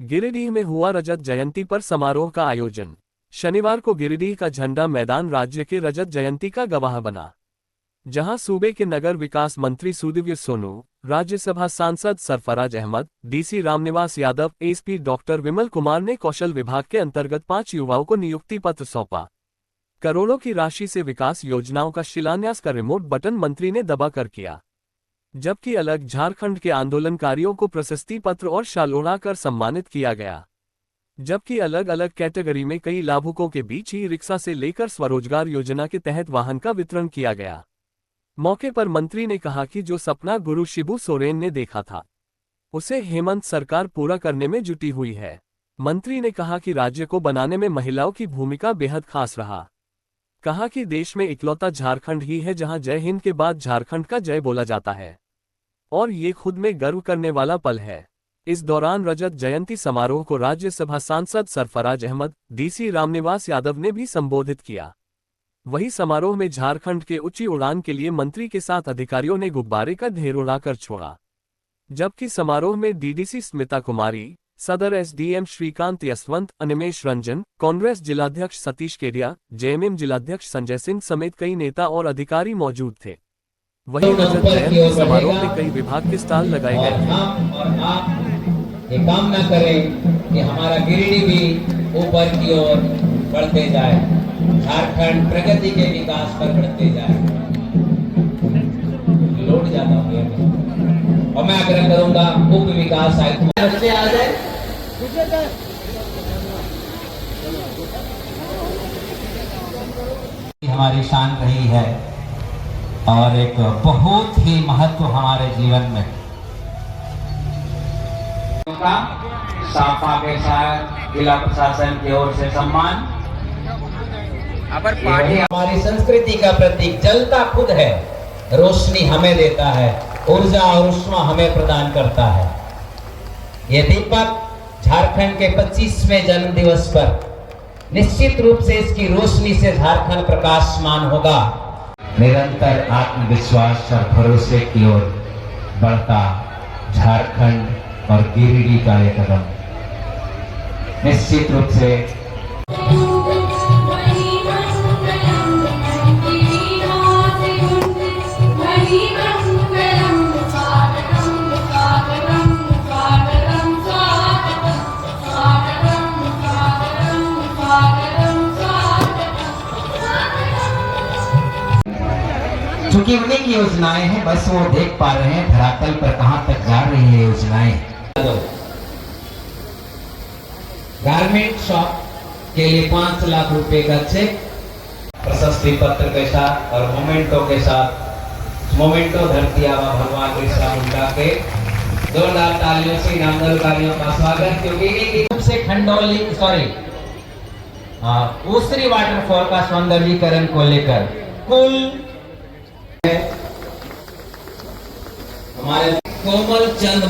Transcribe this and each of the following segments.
गिरिडीह में हुआ रजत जयंती पर समारोह का आयोजन। शनिवार को गिरिडीह का झंडा मैदान राज्य के रजत जयंती का गवाह बना, जहां सूबे के नगर विकास मंत्री सुदिव्य सोनू, राज्यसभा सांसद Sarfaraz Ahmed, DC Ramniwas Yadav, SP doctor Vimal Kumar ने कौशल विभाग के अंतर्गत 5 युवाओं को नियुक्ति पत्र सौंपा। करोड़ों की राशि से विकास योजनाओं का शिलान्यास का रिमोट बटन मंत्री ने दबाकर किया, जबकि अलग झारखंड के आंदोलनकारियों को प्रशस्ति पत्र और शाल ओढ़ाकर सम्मानित किया गया। जबकि अलग अलग कैटेगरी में कई लाभुकों के बीच ही रिक्शा से लेकर स्वरोजगार योजना के तहत वाहन का वितरण किया गया। मौके पर मंत्री ने कहा कि जो सपना गुरु शिबू सोरेन ने देखा था, उसे हेमंत सरकार पूरा करने में जुटी हुई है। मंत्री ने कहा कि राज्य को बनाने में महिलाओं की भूमिका बेहद खास रहा। कहा कि देश में इकलौता झारखंड ही है जहां जय हिंद के बाद झारखंड का जय बोला जाता है, और ये खुद में गर्व करने वाला पल है। इस दौरान रजत जयंती समारोह को राज्यसभा सांसद सरफराज अहमद, डीसी रामनिवास यादव ने भी संबोधित किया। वहीं समारोह में झारखंड के ऊंची उड़ान के लिए मंत्री के साथ अधिकारियों ने गुब्बारे का ढेर उड़ाकर छोड़ा। जबकि समारोह में डीडीसी स्मिता कुमारी, सदर एसडीएम श्रीकांत यशवंत, अनिमेश रंजन, कांग्रेस जिलाध्यक्ष सतीश केडिया, जेएमएम जिलाध्यक्ष संजय सिंह समेत कई नेता और अधिकारी मौजूद थे। वहीं रजत जयंती समारोह में कई विभाग के स्टॉल लगाए गए। ये कामना करें कि हमारा गिरिडीह भी ऊपर की ओर बढ़ते जाए, झारखंड प्रगति के विकास पर बढ़ते जाए। लौट जाता हूँ और मैं आग्रह करूंगा उप विकास आयुक्त बच्चे आ जाए। हमारी शान रही है और एक बहुत ही महत्व हमारे जीवन में साफा के साथ जिला प्रशासन की ओर से सम्मान। हमारी संस्कृति का प्रतीक जलता खुद है, रोशनी हमें देता है, ऊर्जा और ऊष्मा हमें प्रदान करता है। ये दीपक झारखंड के 25वें जन्म दिवस पर निश्चित रूप से इसकी रोशनी से झारखंड प्रकाशमान होगा। निरंतर आत्मविश्वास और भरोसे की ओर बढ़ता झारखंड और गिरिडीह का एक कदम निश्चित रूप से चूंकि उन्हीं की योजनाएं हैं, बस वो देख पा रहे हैं धरातल पर कहां तक जा रही है योजनाएं। गारमेंट शॉप के लिए 5 लाख रुपए का चेक प्रशस्ति पत्र के साथ और मोमेंटो के साथ, मोमेंटो धरती आबा भगवान बिरसा मुंडा के जोरदार तालियों से इन आंदोलनकारियों का स्वागत। क्योंकि इन्हीं से खंडौली ऊसरी वाटरफॉल का सौंदर्यीकरण को लेकर कुल हमारे कोमल चंद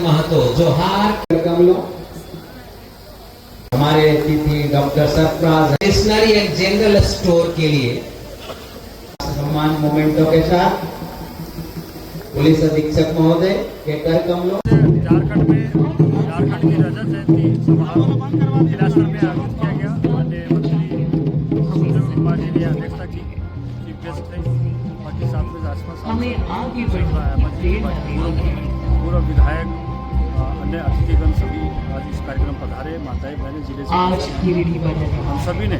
महतो जोहार कमलों, हमारे अतिथि doctor Sarfaraz stationery and general store के लिए सम्मान मोमेंटो के साथ पुलिस अधीक्षक महोदय के कर कमलों। झारखंड की रजत जयंती समारोह जिला स्तर में आयोजित किया गया। माननीय मंत्री सुदिव्य कुमार जी ने अध्यक्षता की। चीफ गेस्ट थे बाकी साथ में पूर्व विधायक, अन्य अतिथिगण सभी आज इस कार्यक्रम पधारे। माताएं बहनें जिले से हम सभी ने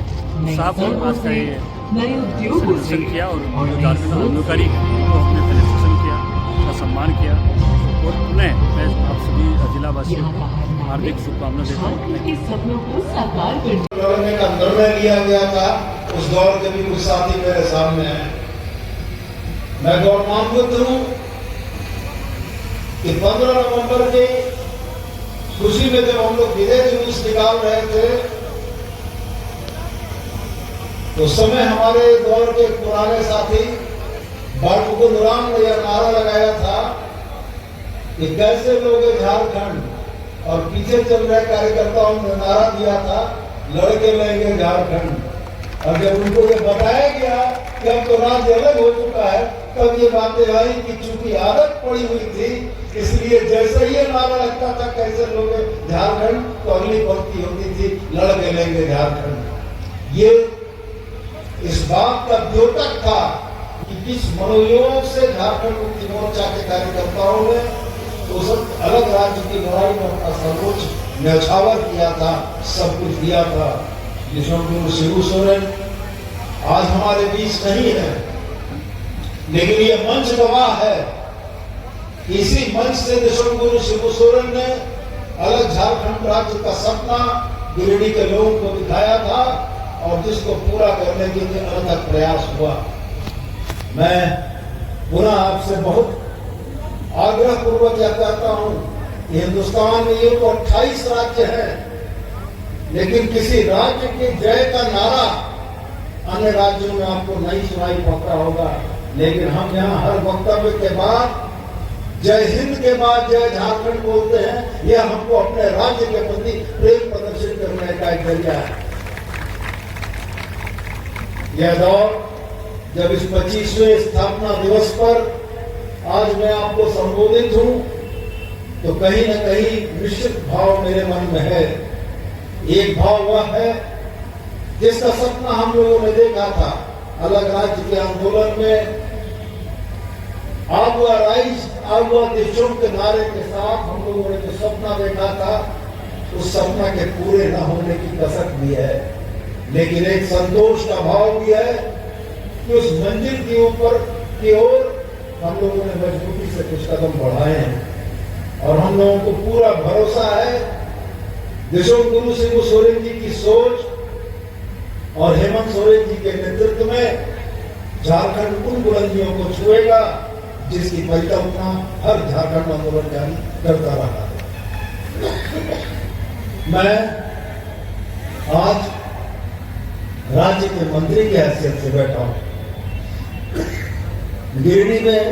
साफ और आज का ये सेलिब्रेशन किया और जो झारखंड आंदोलनकारी को हमने फेलिसिटेशन किया, उनका सम्मान किया। और पुनः मैं आप सभी जिलावासियों को हार्दिक शुभकामना देता हूँ। का निर्णय लिया गया था, उस दौर के भी कुछ साथी मेरे सामने हैं। मैं गौरवान्वित हूँ कि 15 नवंबर की खुशी में जब हम लोग विजय जुलूस निकाल रहे थे, तो उस समय हमारे दौर के पुराने साथी बालमुकुंद राम ने यह नारा लगाया था कि कैसे लोग झारखंड, और पीछे चल रहे कार्यकर्ताओं ने नारा दिया था लड़के लेंगे झारखंड। और जब उनको ये बताया गया कि अब तो राज्य अलग हो चुका है, तब ये बातें आई कि चूंकि आदत पड़ी हुई थी, इसलिए जैसे ये नारा लगता था कैसे लोग झारखंड, तो अगली पंक्ति होती थी लड़ के लेंगे झारखंड। ये इस बात का द्योतक था कि किस मनोयोग से झारखंड मुक्ति मोर्चा के कार्यकर्ताओं ने तो सब अलग राज्य की लड़ाई में अपना सर्वोच्च न्यौछावर किया था, सब कुछ दिया था। विश्वगुरु शिबू सोरेन आज हमारे बीच नहीं है, लेकिन ये मंच गवाह है। इसी मंच से विश्वगुरु शिबू सोरेन ने अलग झारखंड राज्य का सपना गिरिडीह के लोगों को दिखाया था और जिसको पूरा करने के लिए अनथक प्रयास हुआ। मैं पुनः आपसे बहुत आग्रह पूर्वक यह कहता हूं कि हिंदुस्तान में ये तो 28 राज्य हैं, लेकिन किसी राज्य के जय का नारा अन्य राज्यों में आपको नहीं सुनाई पड़ता होगा, लेकिन हम यहाँ हर वक्तव्य के बाद जय हिंद के बाद जय झारखंड बोलते हैं। यह हमको अपने राज्य के प्रति प्रेम प्रदर्शित करने का एक जरिया है। यह दौर जब इस 25वें स्थापना दिवस पर आज मैं आपको संबोधित हूं, तो कहीं न कहीं निश्चित भाव मेरे मन में है। एक भाव वह है जिसका सपना हम लोगों ने देखा था अलग राज्य के आंदोलन में, आगुआ राइज आगुआ देशों के नारे के साथ हम लोगों ने जो सपना देखा था, उस सपना के पूरे न होने की कसक भी है, लेकिन एक संतोष का भाव भी है कि उस मंजिल के ऊपर की ओर हम लोगों ने मजबूती से कुछ कदम बढ़ाए हैं और हम लोगों को पूरा भरोसा है विश्वगुरु शिबू सोरेन जी की सोच और हेमंत सोरेन जी के नेतृत्व में झारखंड उन बुलंदियों को छुएगा जिसकी परिकल्पना हर झारखंड आंदोलन जारी करता रहा है। मैं आज राज्य के मंत्री की हैसियत से बैठा हूं। गिरिडीह में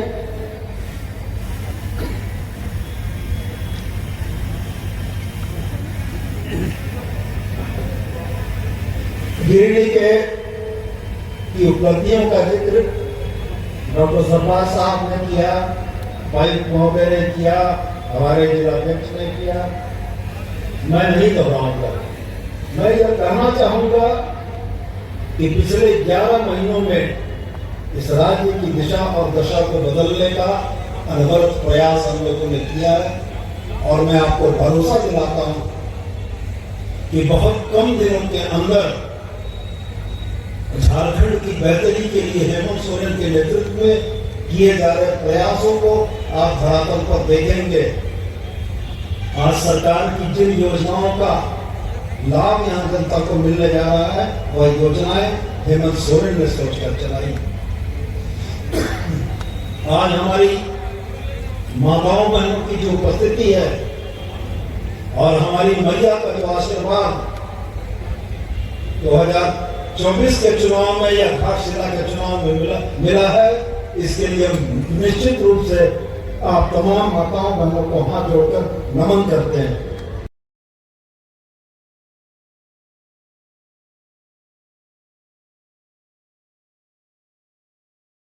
की उपलब्धियों का जिक्र डॉक्टर सरफराज साहब ने किया, भाई महोदय ने किया, हमारे जिला अध्यक्ष ने किया। मैं नहीं दोहराऊंगा। मैं यह कहना चाहूंगा कि पिछले 11 महीनों में इस राज्य की दिशा और दशा को बदलने का अनवरत प्रयास हम लोगों ने किया है और मैं आपको भरोसा दिलाता हूं कि बहुत कम दिनों के अंदर झारखंड की बेहतरी के लिए हेमंत सोरेन के नेतृत्व में किए जा रहे प्रयासों को आप धरातल पर देखेंगे। आज सरकार की जिन योजनाओं का लाभ यहाँ जनता को मिलने जा रहा है, वह योजनाएं हेमंत सोरेन ने सोचकर चलाई। आज हमारी माताओं बहनों की जो उपस्थिति है और हमारी मैया का जो आशीर्वाद 2024 के चुनाव में या घाटशिला के चुनाव में मिला है, इसके लिए निश्चित रूप से आप तमाम माताओं बहनों को हाथ जोड़कर नमन करते हैं।